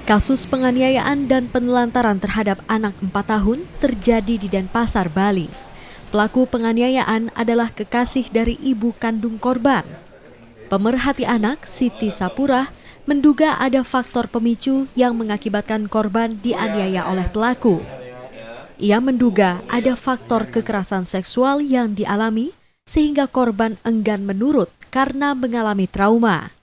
Kasus penganiayaan dan penelantaran terhadap anak 4 tahun terjadi di Denpasar, Bali. Pelaku penganiayaan adalah kekasih dari ibu kandung korban. Pemerhati anak, Siti Sapurah, menduga ada faktor pemicu yang mengakibatkan korban dianiaya oleh pelaku. Ia menduga ada faktor kekerasan seksual yang dialami sehingga korban enggan menurut karena mengalami trauma.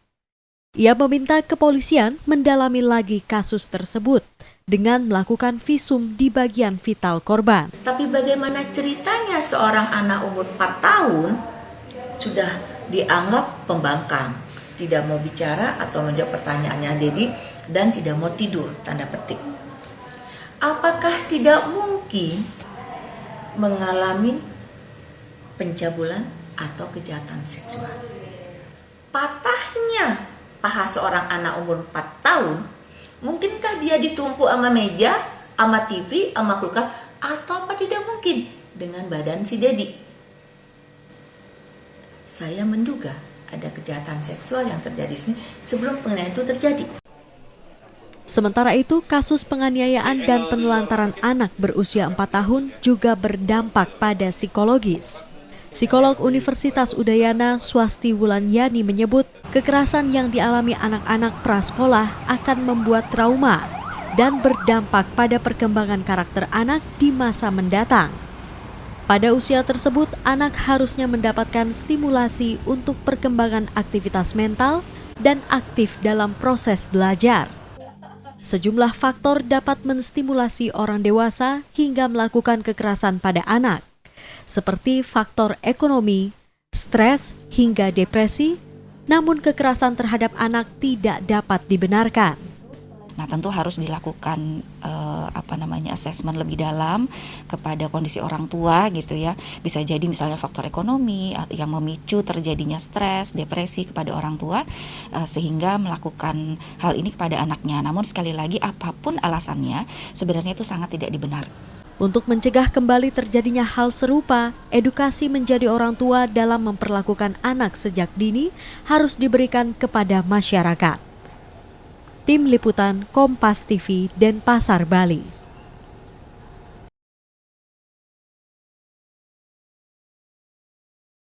Ia meminta kepolisian mendalami lagi kasus tersebut dengan melakukan visum di bagian vital korban. Tapi bagaimana ceritanya seorang anak umur 4 tahun sudah dianggap pembangkang, tidak mau bicara atau menjawab pertanyaannya Dedi, dan tidak mau tidur, tanda petik. Apakah tidak mungkin mengalami pencabulan atau kejahatan seksual? Patahnya paha seorang anak umur 4 tahun, mungkinkah dia ditumpuk sama meja, sama TV, sama kulkas, atau apa tidak mungkin dengan badan si Dedi? Saya menduga ada kejahatan seksual yang terjadi di sini sebelum penganiayaan itu terjadi. Sementara itu, kasus penganiayaan dan penelantaran anak berusia 4 tahun juga berdampak pada psikologis. Psikolog Universitas Udayana Swasti Wulandiyani menyebut kekerasan yang dialami anak-anak prasekolah akan membuat trauma dan berdampak pada perkembangan karakter anak di masa mendatang. Pada usia tersebut, anak harusnya mendapatkan stimulasi untuk perkembangan aktivitas mental dan aktif dalam proses belajar. Sejumlah faktor dapat menstimulasi orang dewasa hingga melakukan kekerasan pada anak, seperti faktor ekonomi, stres, hingga depresi, namun kekerasan terhadap anak tidak dapat dibenarkan. Nah, tentu harus dilakukan asesmen lebih dalam kepada kondisi orang tua gitu ya. Bisa jadi misalnya faktor ekonomi yang memicu terjadinya stres, depresi kepada orang tua sehingga melakukan hal ini kepada anaknya. Namun sekali lagi apapun alasannya sebenarnya itu sangat tidak dibenarkan. Untuk mencegah kembali terjadinya hal serupa, edukasi menjadi orang tua dalam memperlakukan anak sejak dini harus diberikan kepada masyarakat. Tim Liputan Kompas TV, Denpasar, Bali.